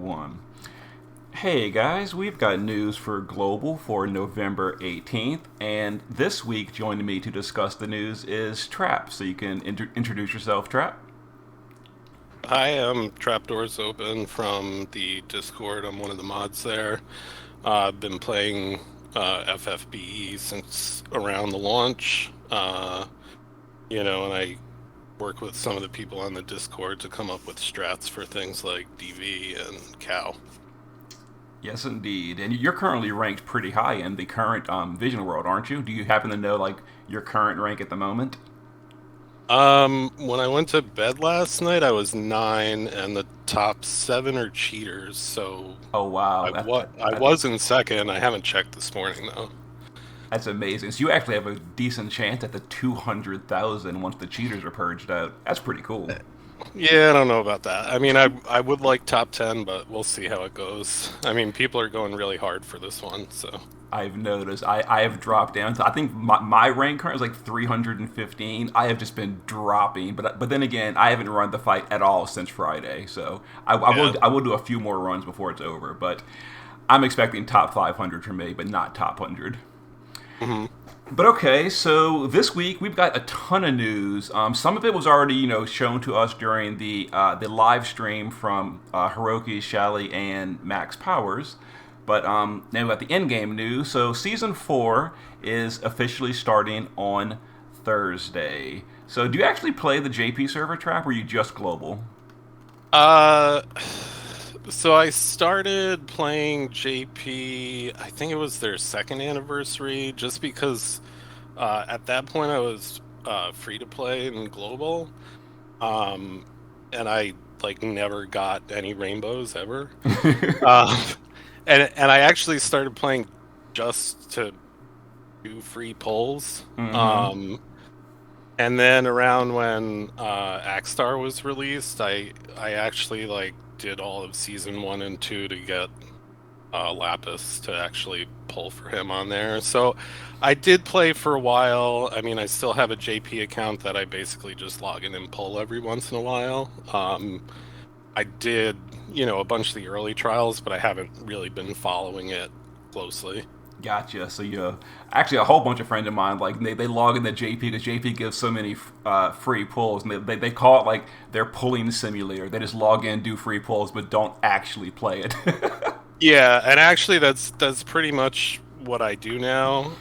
1. Hey guys, we've got news for Global for November 18th, and this week joining me to discuss the news is Trap. So you can introduce yourself, Trap. Hi, I'm Trapdoorsopen from the Discord. I'm one of the mods there. I've been playing FFBE since around the launch. And I work with some of the people on the Discord to come up with strats for things like DV and Cow. Yes, indeed. And you're currently ranked pretty high in the current Vision World, aren't you? Do you happen to know like your current rank at the moment? When I went to bed last night, I was 9, and the top 7 are cheaters. So Oh wow, I that, wa I that was in second. I haven't checked this morning though. that's amazing. So you actually have a decent chance at the 200,000 once the cheaters are purged out. That's pretty cool. Yeah, I don't know about that. I mean, I would like top 10, but we'll see how it goes. I mean, people are going really hard for this one, so. I've noticed I have dropped down to I think my rank currently is like 315. I have just been dropping, but then again I haven't run the fight at all since Friday, so Yeah. I will do a few more runs before it's over. But I'm expecting top 500 for me, but not top 100. hmm But okay, so this week we've got a ton of news. Some of it was already shown to us during the live stream from Hiroki, Shally, and Max Powers. But now we got the in-game news. So season 4 is officially starting on Thursday. So do you actually play the JP server, Trap, or are you just global? Uh, so I started playing JP, I think it was their second anniversary, just because at that point I was free to play in global. Um, and I like never got any rainbows ever. Um, and I actually started playing just to do free polls. Mm-hmm. And then around when Axstar was released, I actually like did all of season 1 and 2 to get Lapis to actually pull for him on there. So I did play for a while. I mean, I still have a JP account that I basically just log in and pull every once in a while. I did, a bunch of the early trials, but I haven't really been following it closely. Gotcha. So you actually a whole bunch of friends of mine like they log into JP because JP gives so many free pulls, and they call it like their pulling simulator. They just log in, do free pulls, but don't actually play it. Yeah, and actually that's pretty much what I do now.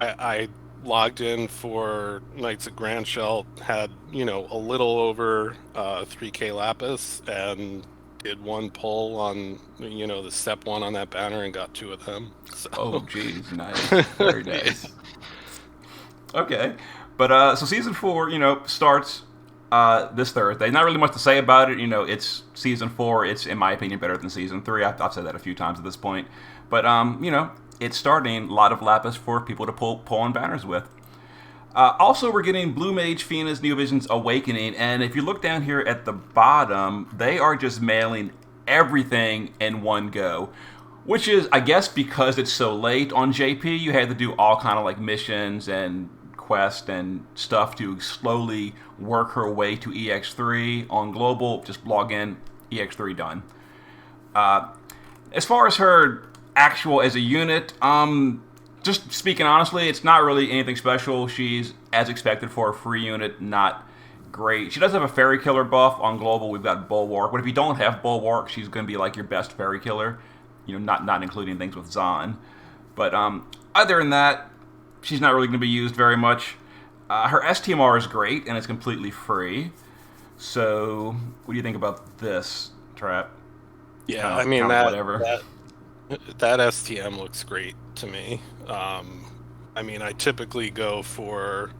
I logged in for Knights of Grand Shell, had, a little over 3K Lapis, and did one pull on, the step 1 on that banner and got 2 of them. Oh, So, geez, nice, very yeah. nice. Okay, but so season 4, starts this Thursday. Not really much to say about it. It's season 4. It's in my opinion better than season 3. I've said that a few times at this point, but it's starting a lot of lapis for people to pull on banners with. Also, we're getting Blue Mage Fina's Neovision's Awakening, and if you look down here at the bottom, they are just mailing everything in one go. Which is, I guess, because it's so late on JP, you had to do all kind of like missions and quests and stuff to slowly work her way to EX3. On Global, just log in, EX3 done. Uh, as far as her actual as a unit, just speaking honestly, it's not really anything special. She's as expected for a free unit, not great. She does have a fairy killer buff on global. We've got bulwark, but if you don't have bulwark, she's going to be like your best fairy killer. Not including things with Zahn. But other than that, she's not really going to be used very much. Her STMR is great and it's completely free. So, what do you think about this, Trap? Yeah, Kind I of, mean kind of whatever. that STM looks great to me. I mean, I typically go for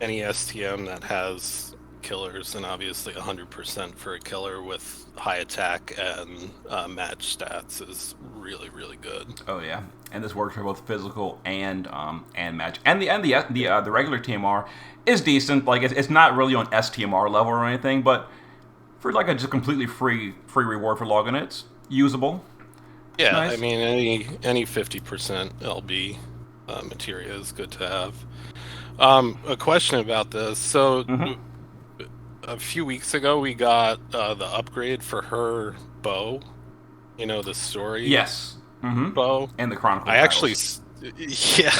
any STM that has killers, and obviously 100% for a killer with high attack and match stats is really, really good. Oh yeah, and this works for both physical and match, and the regular TMR is decent. Like it's not really on STMR level or anything, but for like a just completely free reward for logging it, it's usable. It's Yeah, I nice. mean, any 50% LB materia is good to have. A question about this. So Mm-hmm. a few weeks ago, we got the upgrade for her bow, the story Yes. Mm-hmm. bow. And the Chronicle I actually, titles. yeah,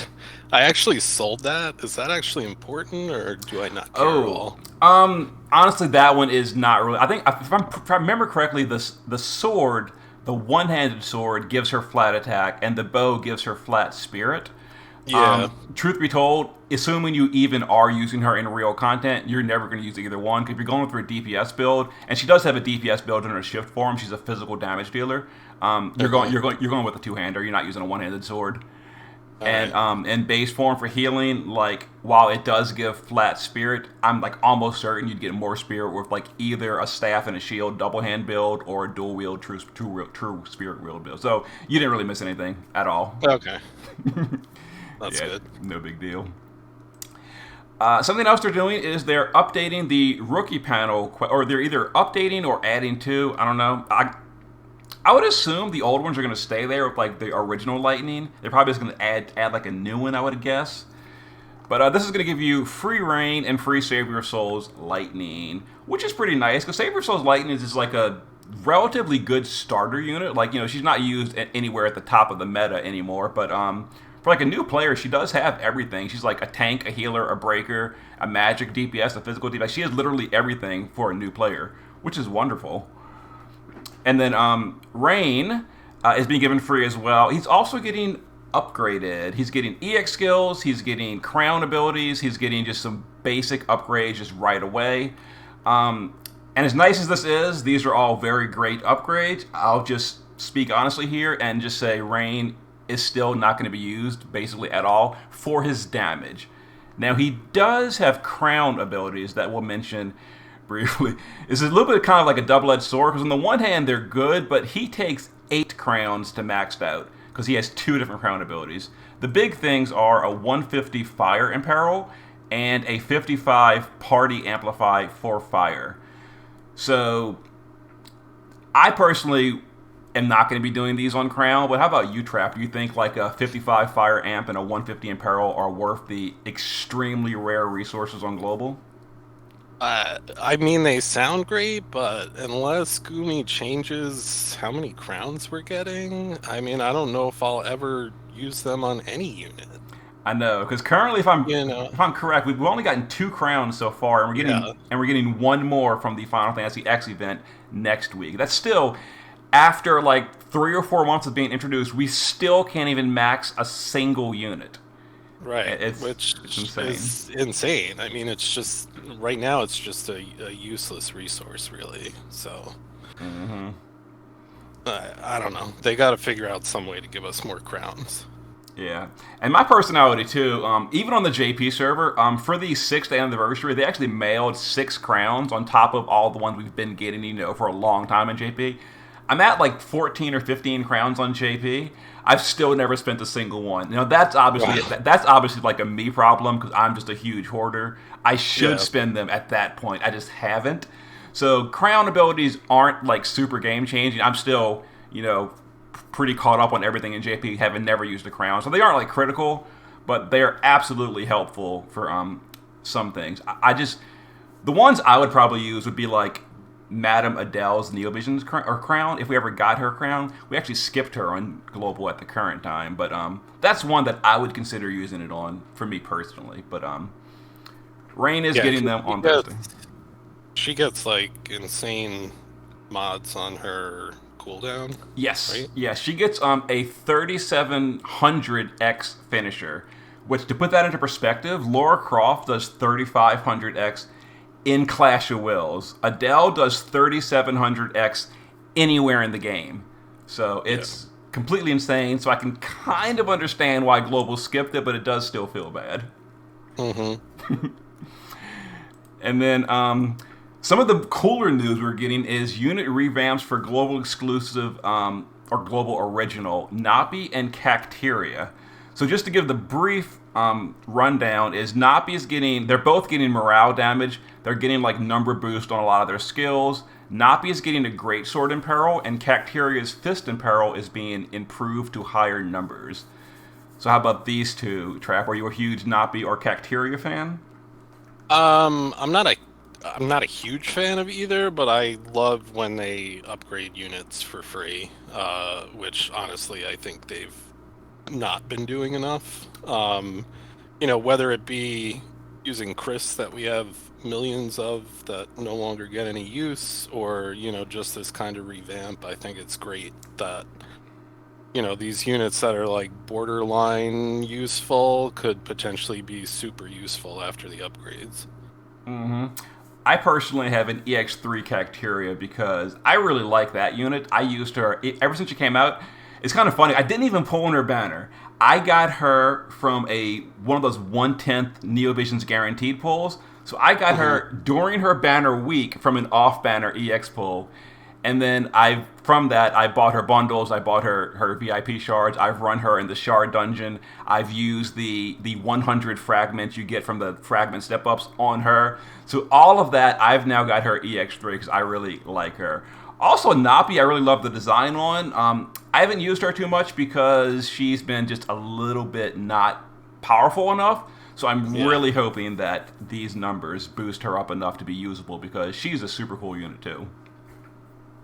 I actually sold that. Is that actually important, or do I not care at Oh, all? honestly, that one is not really. I think if I remember correctly, the sword, the one-handed sword, gives her flat attack, and the bow gives her flat spirit. Yeah. Truth be told, assuming you even are using her in real content, you're never going to use either one. Because if you're going through a DPS build, and she does have a DPS build in her shift form, she's a physical damage dealer. Uh-huh. You're going with a two-hander. You're not using a one-handed sword. All And right. in base form for healing, like while it does give flat spirit, I'm like almost certain you'd get more spirit with like either a staff and a shield double hand build or a dual wield true spirit wield build. So you didn't really miss anything at all. Okay. That's Yeah, good. no big deal. Something else they're doing is they're updating the rookie panel, or they're either updating or adding to. I don't know. I would assume the old ones are going to stay there with like the original Lightning. They're probably just going to add like a new one, I would guess. But this is going to give you free Rain and free Save Your Souls Lightning, which is pretty nice because Save Your Souls Lightning is like a relatively good starter unit. Like she's not used anywhere at the top of the meta anymore, but for like a new player, she does have everything. She's like a tank, a healer, a breaker, a magic DPS, a physical DPS. She has literally everything for a new player, which is wonderful. And then Rain is being given free as well. He's also getting upgraded. He's getting EX skills. He's getting crown abilities. He's getting just some basic upgrades just right away. And as nice as this is, these are all very great upgrades. I'll just speak honestly here and just say Rain is still not going to be used basically at all for his damage. Now he does have crown abilities that we'll mention briefly. It's a little bit kind of like a double-edged sword because on the one hand they're good, but he takes 8 crowns to maxed out because he has 2 different crown abilities. The big things are a 150 fire imperil and a 55 party amplify for fire. So I personally am not going to be doing these on crown, but how about you, Trap? Do you think like a 55 fire amp and a 150 imperil are worth the extremely rare resources on global? I mean, they sound great, but unless Gumi changes how many crowns we're getting, I mean, I don't know if I'll ever use them on any unit. I know, because currently, You know, if I'm correct, we've only gotten 2 crowns so far, and yeah, we're getting one more from the Final Fantasy X event next week. That's still after like 3 or 4 months of being introduced, we still can't even max a single unit. right, It's which insane. is insane. I mean, it's just right now, it's just a useless resource, really. So, Hmm. I don't know. They got to figure out some way to give us more crowns. Yeah, and my personality too. Even on the JP server, for the 6th anniversary, they actually mailed 6 crowns on top of all the ones we've been getting, for a long time in JP. I'm at like 14 or 15 crowns on JP. I've still never spent a single one. Wow. That's obviously like a me problem because I'm just a huge hoarder. I should Yeah. spend them at that point. I just haven't. So crown abilities aren't like super game changing. I'm still, pretty caught up on everything in JP, having never used a crown. So they aren't like critical, but they are absolutely helpful for some things. I just the ones I would probably use would be like Madame Adele's Neovision's crown. If we ever got her crown, we actually skipped her on global at the current time, but that's one that I would consider using it on for me personally. But Rain is Yeah, getting 'cause them on Thursday. she gets like insane mods on her cooldown, Yes, right? yes, she gets a 3700x finisher, which to put that into perspective, Laura Croft does 3500x in Clash of Wills. Adele does 3700x anywhere in the game. So Yeah. it's completely insane. So I can kind of understand why Global skipped it, but it does still feel bad. Mm-hmm. And then some of the cooler news we're getting is unit revamps for global exclusive or global original Napi and Cacteria. So just to give the brief rundown, is Napi is they're both getting morale damage. They're getting like number boost on a lot of their skills. Napi is getting a great sword in peril, and Cacteria's fist in peril is being improved to higher numbers. So how about these two, Trap? Are you a huge Napi or Cacteria fan? I'm not I'm not a huge fan of either, but I love when they upgrade units for free, which honestly I think they've not been doing enough. Whether it be using Chris that we have millions of that no longer get any use, or, just this kind of revamp, I think it's great that, these units that are like borderline useful could potentially be super useful after the upgrades. I personally have an EX3 Cacteria because I really like that unit. I used her ever since she came out. It's kind of funny. I didn't even pull in her banner. I got her from one of those 1/10 Neovisions guaranteed pulls. So I got her during her banner week from an off banner EX pull. And then from that I bought her bundles, I bought her VIP shards, I've run her in the shard dungeon, I've used the 100 fragments you get from the fragment step ups on her. So all of that I've now got her EX3 because I really like her. Also Napi, I really love the design on. I haven't used her too much because she's been just a little bit not powerful enough. So I'm really hoping that these numbers boost her up enough to be usable because she's a super cool unit too.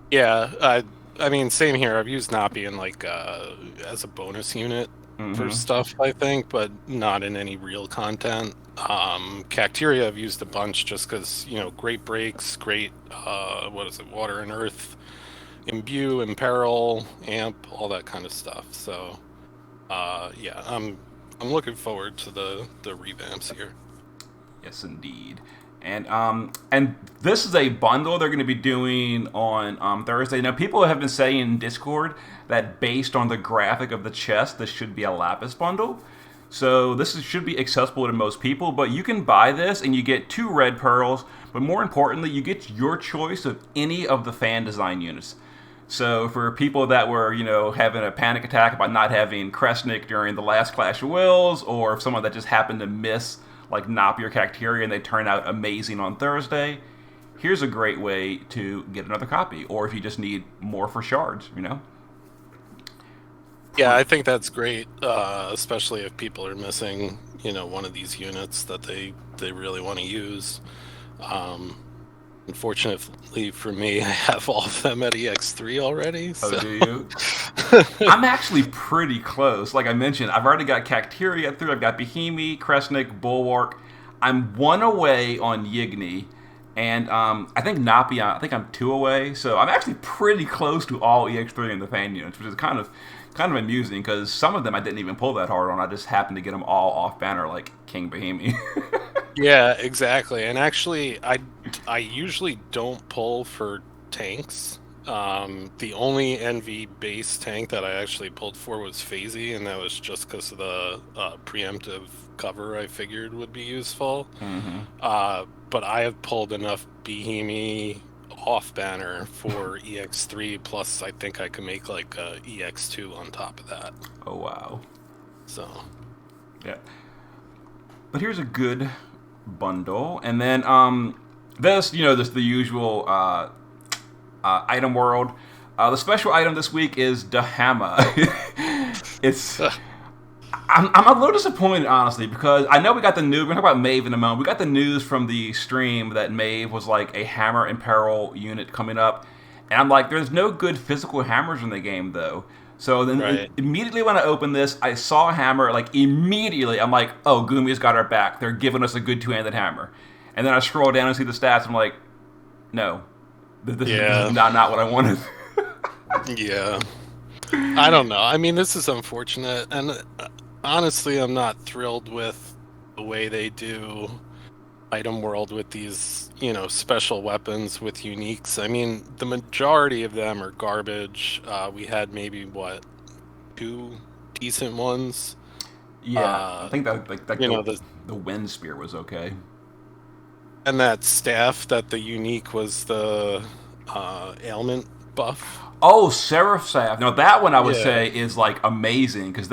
Yeah, I mean, same here. I've used Napi in like as a bonus unit for stuff, I think, but not in any real content. Cacteria I've used a bunch just because, great breaks, great, what is it, water and earth, imbue, imperil, amp, all that kind of stuff. So, yeah, I'm looking forward to the revamps here. Yes, indeed. And this is a bundle they're going to be doing on Thursday. Now, people have been saying in Discord that based on the graphic of the chest, this should be a Lapis bundle. So should be accessible to most people, but you can buy this and you get 2 red pearls, but more importantly, you get your choice of any of the fan design units. So for people that were, having a panic attack about not having Kresnik during the last Clash of Wills, or someone that just happened to miss like Napi or Cacteria and they turn out amazing on Thursday, here's a great way to get another copy. Or if you just need more for shards. Yeah, I think that's great, especially if people are missing, one of these units that they really want to use. Unfortunately for me, I have all of them at EX3 already. So. Oh, do you? I'm actually pretty close. Like I mentioned, I've already got Cacteria through. I've got Bohemi, Kresnik, Bulwark. I'm 1 away on Yigni. And I think Napi, I think I'm 2 away. So I'm actually pretty close to all EX3 in the fan units, which is kind of amusing because some of them I didn't even pull that hard on. I just happened to get them all off banner like King Bohemi. Yeah, exactly. And actually, I usually don't pull for tanks. The only NV base tank that I actually pulled for was Phasey, and that was just because of the preemptive cover I figured would be useful. But I have pulled enough Bohemi off banner for EX3, plus I think I can make like a EX2 on top of that. Oh, wow. So. Yeah. But here's a good bundle. And then this the usual item world. The special item this week is the hammer. It's I'm a little disappointed, honestly, because I know we got the news. We're going to talk about Maeve in a moment. We got the news from the stream that Maeve was like a hammer and peril unit coming up. And I'm like, there's no good physical hammers in the game, though. So then immediately when I opened this, I saw a hammer. Like, immediately, I'm like, oh, Gumi's got our back. They're giving us a good two-handed hammer. And then I scroll down and see the stats. I'm like, no. This is not what I wanted. Yeah. I don't know. I mean, this is unfortunate. And honestly, I'm not thrilled with the way they do item world with these, special weapons with uniques. I mean, the majority of them are garbage. We had maybe, 2 decent ones. Yeah, I think that the wind spear was okay. And that staff, that the unique was the ailment buff. Oh, Seraph Staff. Now that one I would say is like amazing because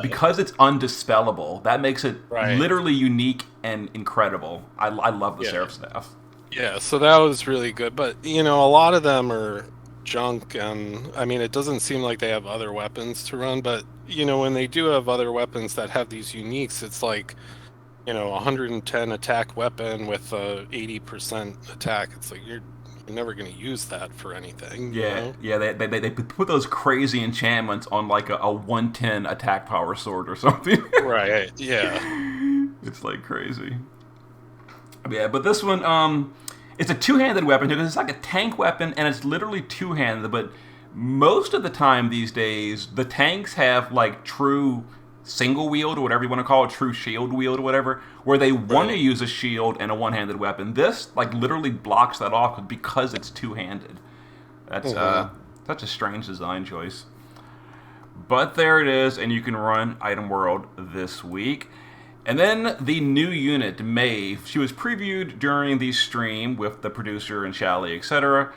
because it's undispellable, that makes it literally unique and incredible. I love the Seraph Staff. Yeah, so that was really good. But a lot of them are junk, and I mean, it doesn't seem like they have other weapons to run. But when they do have other weapons that have these uniques, it's like 110 attack weapon with a 80% attack. It's like you're never going to use that for anything, you Yeah, know? yeah, they put those crazy enchantments on like a 110 attack power sword or something. Right. Yeah. It's like crazy. Yeah, but this one, it's a two-handed weapon because it's like a tank weapon and it's literally two-handed. But most of the time these days, the tanks have like true single wield or whatever you want to call it, true shield wield or whatever, where they want to Right. use a shield and a one-handed weapon. This like literally blocks that off because it's two-handed. That's Hmm. such a strange design choice. But there it is, and you can run Item World this week. And then the new unit, Maeve, she was previewed during the stream with the producer and Shally, etc.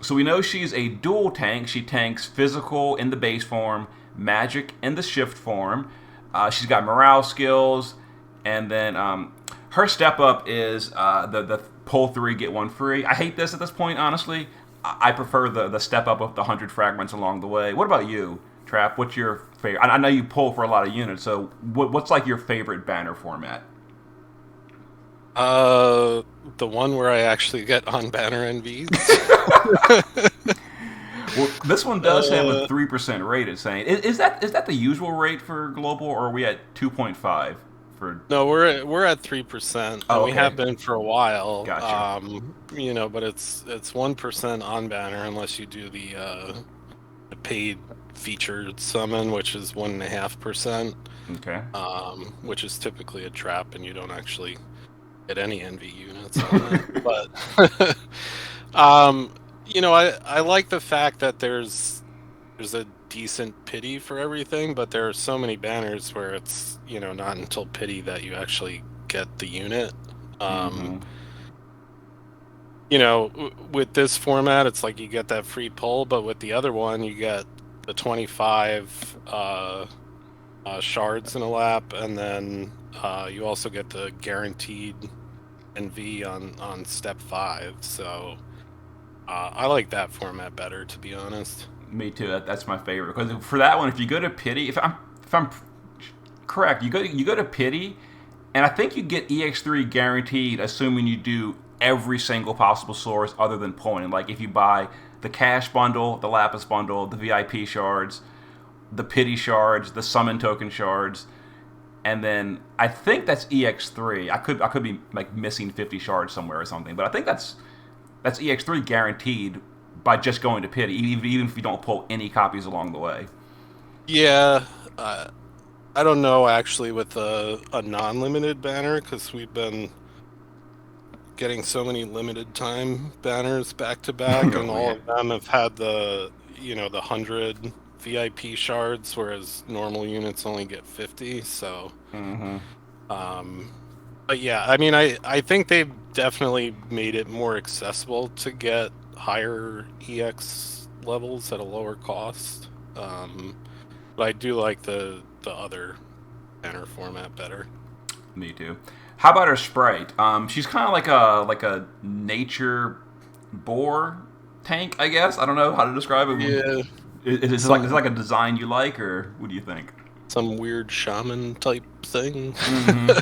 So we know she's a dual tank. She tanks physical in the base form, magic in the shift form. She's got morale skills, and then her step up is the pull 3, get 1 free. I hate this at this point, honestly. I prefer the step up of the 100 fragments along the way. What about you? Trap, what's your favorite? I know you pull for a lot of units, so what's like your favorite banner format? Uh, the one where I actually get on banner NVs. Well, this one does have a uh, 3% rate. It's saying is that the usual rate for global, or are we at 2.5 for? no, we're at 3%, and Oh, we have okay, been for a while. gotcha. But it's 1% on banner unless you do the paid featured summon, which is 1.5%. Okay. Which is typically a trap, and you don't actually get any NV units on that. But um, I like the fact that there's a decent pity for everything, but there are so many banners where it's not until pity that you actually get the unit. Um, Mm-hmm. with this format, it's like you get that free pull, but with the other one, you get the 25 shards in a lap, and then you also get the guaranteed NV on step 5. So I like that format better, to be honest. Me too. That's my favorite because for that one, if you go to pity, if I'm correct, you go to pity, and I think you get EX3 guaranteed, assuming you do every single possible source other than pulling. Like if you buy the cash bundle, the lapis bundle, the VIP shards, the pity shards, the summon token shards, and then I think that's EX3. I could be like missing 50 shards somewhere or something, but I think that's EX3 guaranteed by just going to pity, even if you don't pull any copies along the way. Yeah, I don't know actually with a non-limited banner, because we've been getting so many limited time banners back to back, and Oh all yeah. of them have had the 100 VIP shards, whereas normal units only get 50. So Mm-hmm. um but yeah, I mean, I think they've definitely made it more accessible to get higher EX levels at a lower cost. But I do like the other banner format better. Me too. How about her sprite? She's kind of like a nature boar tank, I guess. I don't know how to describe it. Yeah, Is it like a design you like, or what do you think? some weird shaman type thing. Mm-hmm.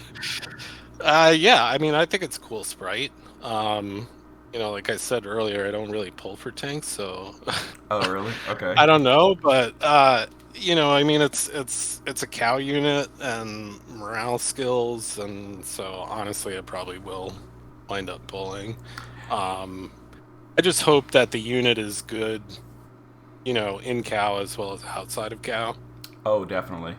Yeah, I mean, I think it's a cool sprite. Um, like I said earlier, I don't really pull for tanks, so Oh, really? Okay. I don't know, but I mean, it's a cow unit and morale skills, and so honestly, I probably will wind up pulling. Um, I just hope that the unit is good, in cow as well as outside of cow. Oh, definitely.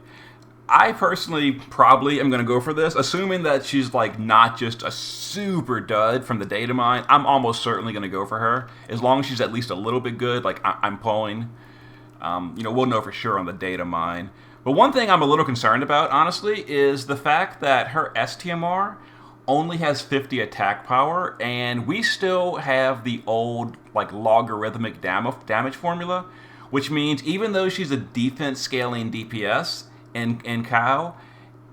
I personally probably am going to go for this, assuming that she's like not just a super dud from the data mine. I'm almost certainly going to go for her, as long as she's at least a little bit good. Like I'm pulling. We'll know for sure on the data mine. But one thing I'm a little concerned about, honestly, is the fact that her STMR only has 50 attack power, and we still have the old like logarithmic damage formula, which means even though she's a defense scaling DPS in Cow,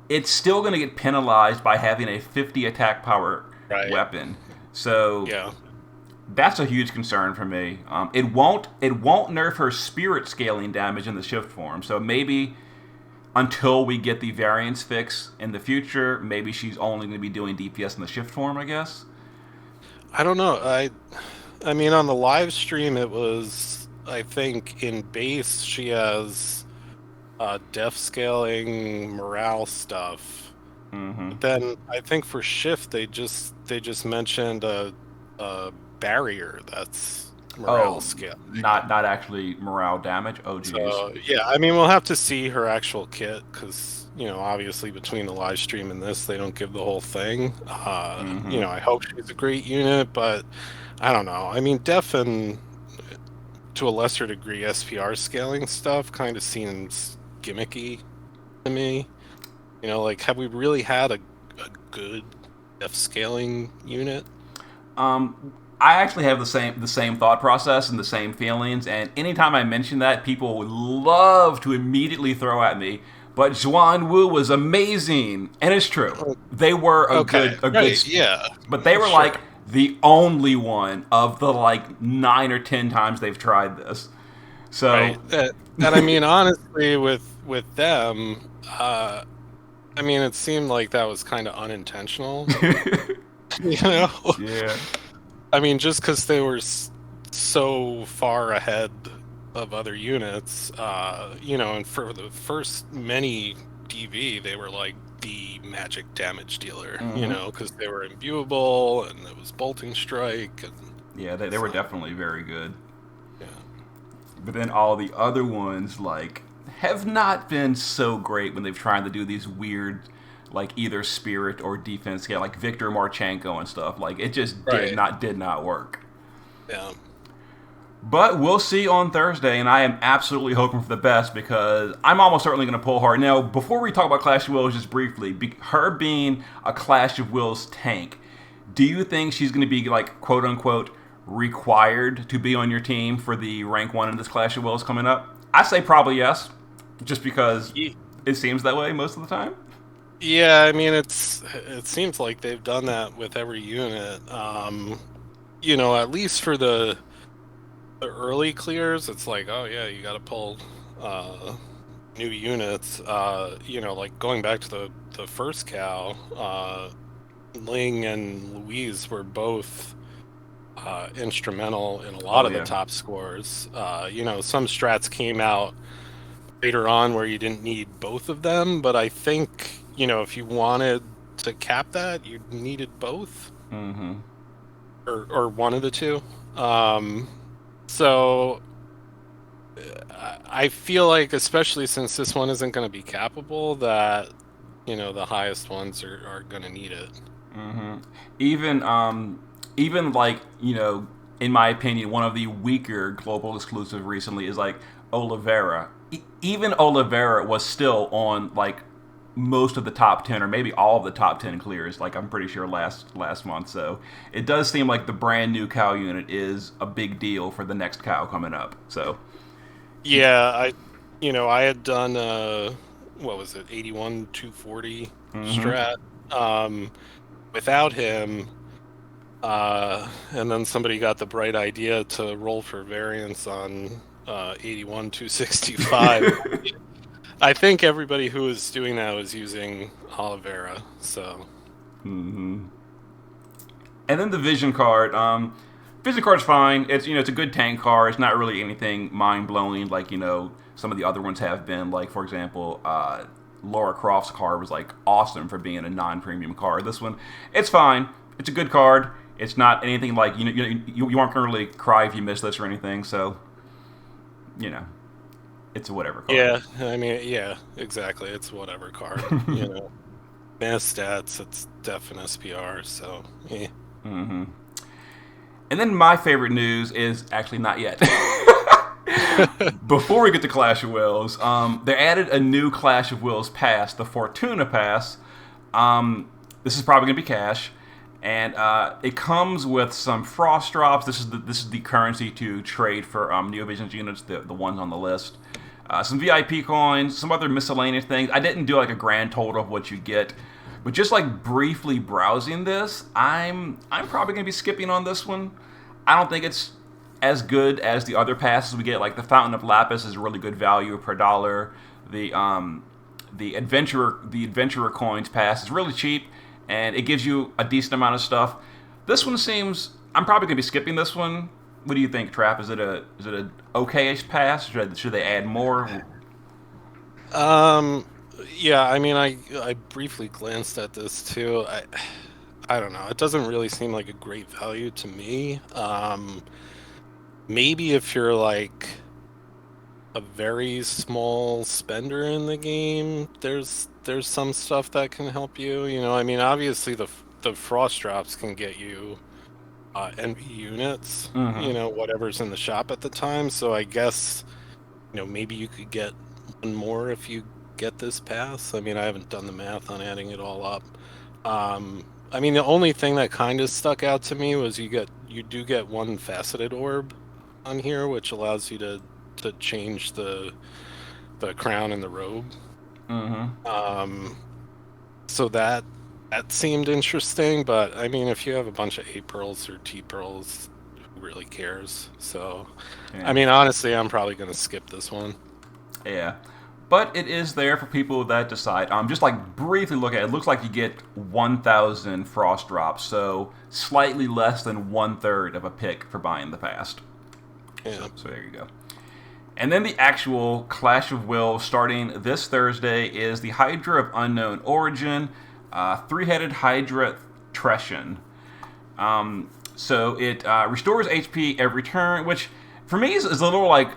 it's still going to get penalized by having a 50 attack power Right. weapon. So Yeah. that's a huge concern for me. It won't nerf her spirit scaling damage in the shift form. So maybe until we get the variance fix in the future, maybe she's only going to be doing DPS in the shift form, I guess. I don't know. I mean, on the live stream, it was, I think, in base she has def scaling, morale stuff. Mm-hmm. But then I think for shift they just mentioned a barrier that's morale scale. Not actually morale damage. Oh, geez. So yeah, I mean we'll have to see her actual kit because obviously between the live stream and this they don't give the whole thing. Mm-hmm. I hope she's a great unit, but I don't know. I mean, def and to a lesser degree SPR scaling stuff kind of seems gimmicky to me. Like have we really had a good def scaling unit? I actually have the same thought process and the same feelings, and anytime I mention that, people would love to immediately throw at me. But Zhuan Wu was amazing, and it's true. They were a Okay, good, right, yeah, but they were sure. like the only one of the like 9 or 10 times they've tried this. So, Right. And I mean, honestly, with them, I mean, it seemed like that was kind of unintentional. You know? yeah. I mean, just because they were so far ahead of other units, and for the first many DV, they were like the magic damage dealer, Mm-hmm. because they were imbuable and it was bolting strike. And Yeah, they were definitely very good. yeah. But then all the other ones, like, have not been so great when they've tried to do these weird, like, either spirit or defense scale, like Victor Marchenko and stuff. Like, it just Right. did not work. Yeah. But we'll see on Thursday, and I am absolutely hoping for the best because I'm almost certainly going to pull her. Now, before we talk about Clash of Wills, just briefly, her being a Clash of Wills tank, do you think she's going to be, like, quote unquote, required to be on your team for the rank 1 in this Clash of Wills coming up? I say probably yes, just because it seems that way most of the time. Yeah, I mean it seems like they've done that with every unit. At least for the early clears, it's like, oh yeah, you got to pull new units. Like going back to the first cow, Ling and Louise were both instrumental in a lot Oh, of the yeah. top scores. Some strats came out later on where you didn't need both of them, but I think if you wanted to cap that, you needed both, Mm-hmm. or one of the two. So I feel like, especially since this one isn't going to be cappable, that the highest ones are going to need it. Mm-hmm. Even like in my opinion, one of the weaker global exclusive recently is like Oliveira. Even Oliveira was still on like most of the top 10 or maybe all of the top 10 clears, like I'm pretty sure last month. So it does seem like the brand new cow unit is a big deal for the next cow coming up. So yeah, I had done what was it, 81 240 strat without him, and then somebody got the bright idea to roll for variance on 81 265. I think everybody who was doing that was using Oliveira, so. And then the vision card. Vision card's fine. It's it's a good tank card. It's not really anything mind blowing like some of the other ones have been. Like for example, Laura Croft's card was like awesome for being a non-premium card. This one, it's fine. It's a good card. It's not anything like you aren't gonna really cry if you miss this or anything. So it's a whatever card. Yeah, I mean, yeah, exactly. It's whatever card. Mass stats, it's def and SPR, so yeah. And then my favorite news is actually not yet. Before we get to Clash of Wills, they added a new Clash of Wills pass, the Fortuna pass. This is probably gonna be cash, and it comes with some frost drops. This is the currency to trade for Neovision's units, the ones on the list. Some VIP coins, some other miscellaneous things. I didn't do like a grand total of what you get, but just like briefly browsing this, I'm probably gonna be skipping on this one. I don't think it's as good as the other passes we get. Like the Fountain of Lapis is really good value per dollar. The the adventurer coins pass is really cheap, and it gives you a decent amount of stuff. This one seems I'm probably gonna be skipping this one. What do you think, Trap? Is it a okay-ish pass? Should they add more? Yeah, I mean, I briefly glanced at this too. I don't know. It doesn't really seem like a great value to me. Maybe if you're like a very small spender in the game, there's some stuff that can help you. You know, I mean, obviously the frost drops can get you NV units. Mm-hmm. You know, whatever's in the shop at the time. So I guess, you know, maybe you could get one more if you get this pass. I mean, I haven't done the math on adding it all up. I mean, the only thing that kind of stuck out to me was you do get one faceted orb on here, which allows you to change the crown and the robe. Mm-hmm. So that seemed interesting, but I mean, if you have a bunch of A pearls or T pearls, who really cares? So, Yeah. I mean, honestly, I'm probably gonna skip this one. Yeah. But it is there for people that decide. Just like briefly look at it, it looks like you get 1,000 frost drops, so slightly less than 1/3 of a pick for buying the past. Yeah. So there you go. And then the actual Clash of Wills starting this Thursday is the Hydra of Unknown Origin, three-headed Hydra Trescian. So it restores HP every turn, which for me is a little like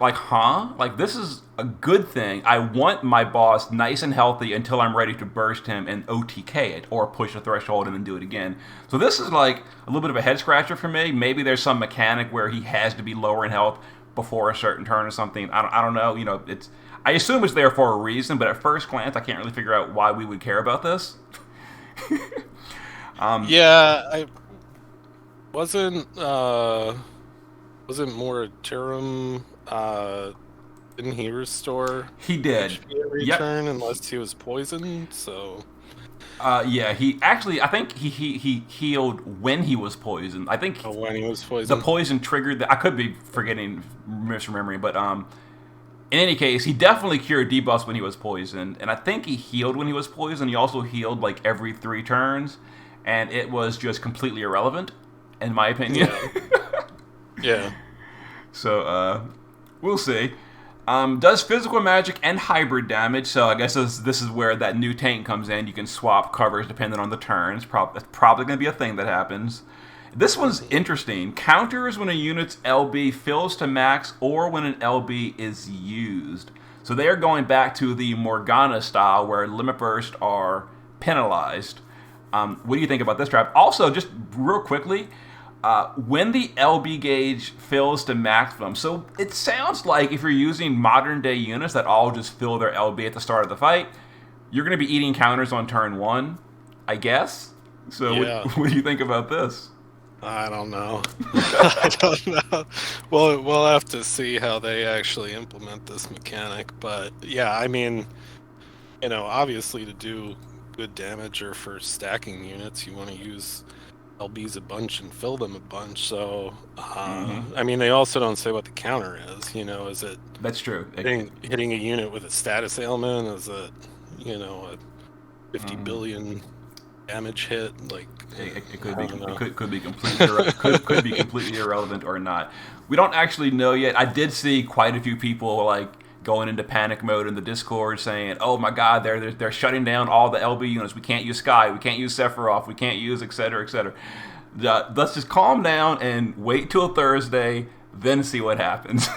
this is a good thing. I want my boss nice and healthy until I'm ready to burst him and OTK it or push a threshold and then do it again. So this is like a little bit of a head scratcher for me. Maybe there's some mechanic where he has to be lower in health before a certain turn or something. I don't know. You know, I assume it's there for a reason, but at first glance, I can't really figure out why we would care about this. Yeah, I wasn't Moritarum didn't he restore He did. HP every turn unless he was poisoned? So yeah, he actually I think he healed when he was poisoned. I think when he was poisoned. The poison triggered I could be misremembering, but in any case, he definitely cured debuffs when he was poisoned, and I think he healed when he was poisoned. He also healed like every 3 turns, and it was just completely irrelevant, in my opinion. Yeah. So, we'll see. Does physical magic and hybrid damage, so I guess this is where that new tank comes in. You can swap covers depending on the turns. That's probably going to be a thing that happens. This one's interesting. Counters when a unit's LB fills to max or when an LB is used. So they are going back to the Morgana style where limit burst are penalized. What do you think about this, Trap? Also, just real quickly, when the LB gauge fills to maximum, so it sounds like if you're using modern day units that all just fill their LB at the start of the fight, you're going to be eating counters on turn 1, I guess. So yeah. What do you think about this? I don't know. I don't know. Well, we'll have to see how they actually implement this mechanic. But yeah, I mean, you know, obviously to do good damage or for stacking units, you want to use LBs a bunch and fill them a bunch. So, I mean, they also don't say what the counter is. You know, is it? That's true. Hitting a unit with a status ailment? Is it, you know, a 50 billion damage hit? Like it could be completely irrelevant or not. We don't actually know yet. I did see quite a few people like going into panic mode in the Discord saying, "Oh my God, they're shutting down all the LB units. We can't use Sky. We can't use Sephiroth. We can't use etc. etc." Let's just calm down and wait till Thursday, then see what happens.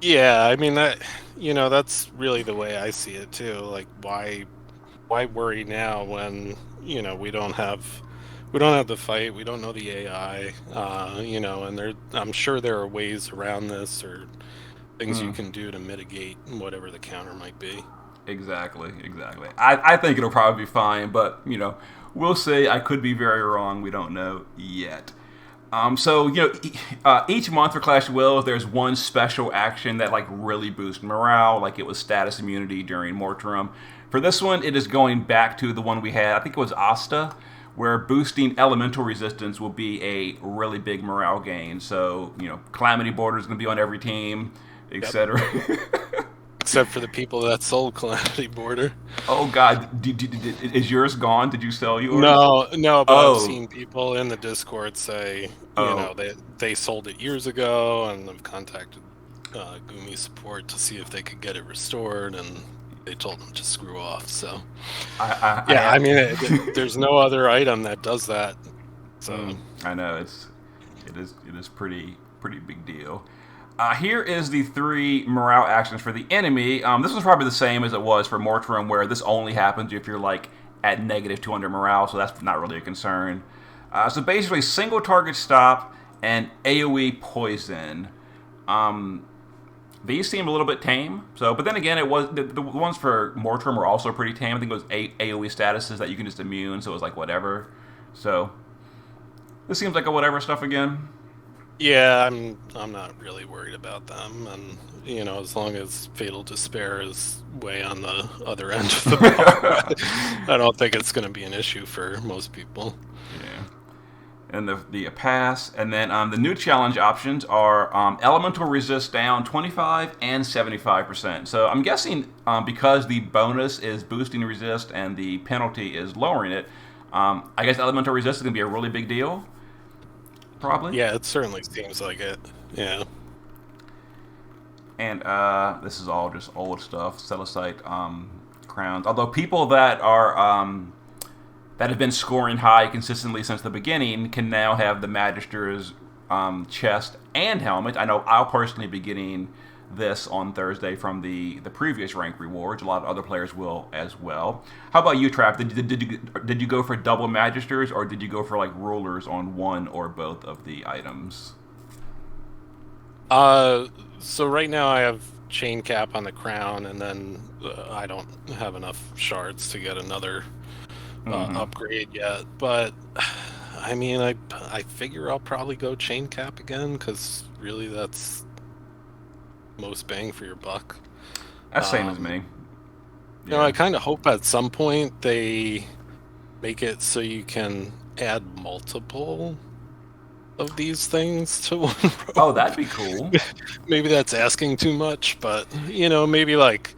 Yeah, I mean that's really the way I see it too. Like, why worry now when we don't have the fight, we don't know the AI, and I'm sure there are ways around this or things you can do to mitigate whatever the counter might be. Exactly. I think it'll probably be fine, but we'll see. I could be very wrong. We don't know yet. So each month for Clash of Wills, there's one special action that like really boosts morale, like it was status immunity during Mortarum. For this one, it is going back to the one we had. I think it was Asta, where boosting elemental resistance will be a really big morale gain. So Calamity Border is going to be on every team, etc. except for the people that sold Calamity Border. Oh God, is yours gone? Did you sell yours? No, but I've Oh, seen people in the Discord say, oh, they sold it years ago, and I've contacted Gumi support to see if they could get it restored, and they told them to screw off. So, I yeah, I have. mean, there's no other item that does that. So, I know it is pretty big deal. Here is the 3 morale actions for the enemy. This was probably the same as it was for Mortrim, where this only happens if you're like at negative 200 morale, so that's not really a concern. So basically, single target stop and AOE poison. Um, these seem a little bit tame. So, but then again, it was the ones for Mortrim were also pretty tame. I think it was AOE statuses that you can just immune, so it was like whatever. So this seems like a whatever stuff again. yeah, I'm not really worried about them, and as long as Fatal Despair is way on the other end of the bar, I don't think it's going to be an issue for most people. Yeah. And the pass, and then the new challenge options are elemental resist down 25 and 75%. So I'm guessing because the bonus is boosting resist and the penalty is lowering it, I guess elemental resist is gonna be a really big deal. Probably. Yeah, it certainly seems like it. Yeah. And this is all just old stuff. Celestite crowns. Although people that are that have been scoring high consistently since the beginning can now have the Magister's chest and helmet. I know I'll personally be getting this on Thursday from the previous rank rewards. A lot of other players will as well. How about you, Trap? Did you go for double Magisters, or did you go for like rulers on one or both of the items? So right now I have chain cap on the crown, and then I don't have enough shards to get another upgrade yet. But I mean, I figure I'll probably go chain cap again, because really that's most bang for your buck. That's same as me. I kind of hope at some point they make it so you can add multiple of these things to one rope. Oh, that'd be cool. Maybe that's asking too much, but maybe like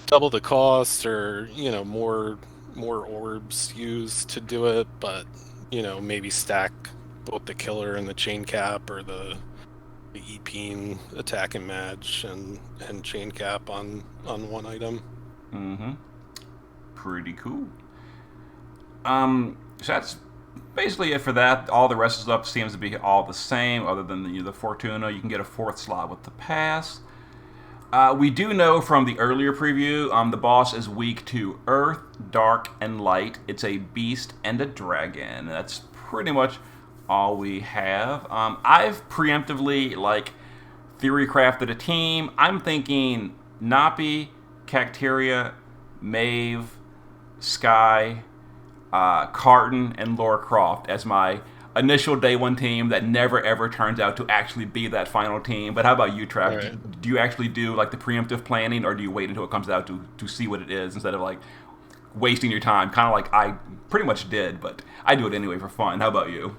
double the cost, or more orbs used to do it, but maybe stack both the killer and the chain cap, or the EP attack and match and chain cap on one item. Pretty cool. So that's basically it for that. All the rest of the stuff seems to be all the same, other than the Fortuna. You can get a 4th slot with the pass. We do know from the earlier preview, the boss is weak to Earth, Dark, and Light. It's a beast and a dragon. That's pretty much all we have. I've preemptively theory crafted a team. I'm thinking Napi, Cacteria, Maeve, Sky, Carton, and Laura Croft as my initial day 1 team that never ever turns out to actually be that final team. But how about you, Trav? Right. Do you actually do the preemptive planning, or do you wait until it comes out to see what it is instead of wasting your time? Kind of like I pretty much did, but I do it anyway for fun. How about you?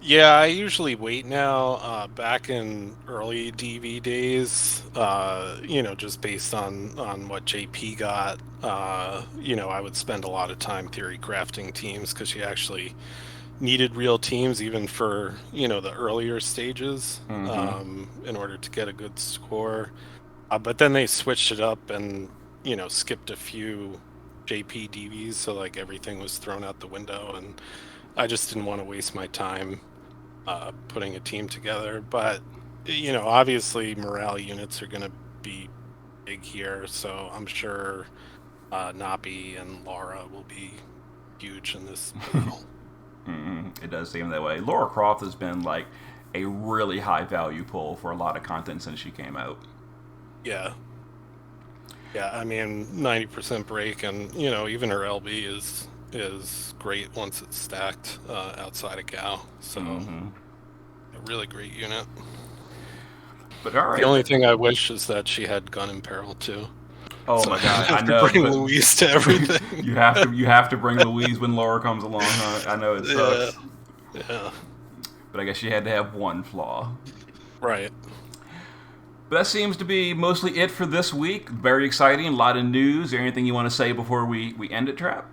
Yeah, I usually wait now. Back in early DV days, just based on what JP got, I would spend a lot of time theory crafting teams, because you actually needed real teams even for the earlier stages in order to get a good score. But then they switched it up and skipped a few JP DVs, so everything was thrown out the window, and I just didn't want to waste my time putting a team together. But obviously morale units are going to be big here, so I'm sure Napi and Laura will be huge in this battle. It does seem that way. Laura Croft has been a really high value pull for a lot of content since she came out. Yeah, I mean 90% break, and even her LB is great once it's stacked outside of Gal. So a really great unit. But all right. The only thing I wish is that she had gun in peril too. Oh so my god! I know. Bring Louise to everything. you have to bring Louise when Laura comes along. Huh? I know it sucks. Yeah. But I guess she had to have one flaw. Right. But that seems to be mostly it for this week. Very exciting, a lot of news. Is there anything you want to say before we end it, Trap?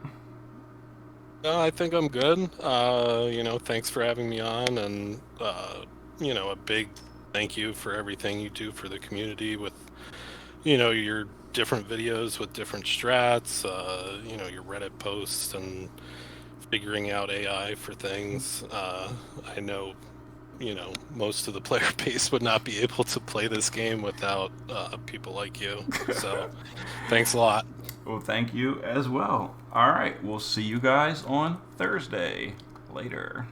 No, I think I'm good. Thanks for having me on, and a big thank you for everything you do for the community with, your different videos with different strats, your Reddit posts and figuring out AI for things. I know, most of the player base would not be able to play this game without people like you. So, thanks a lot. Well, thank you as well. All right, we'll see you guys on Thursday. Later.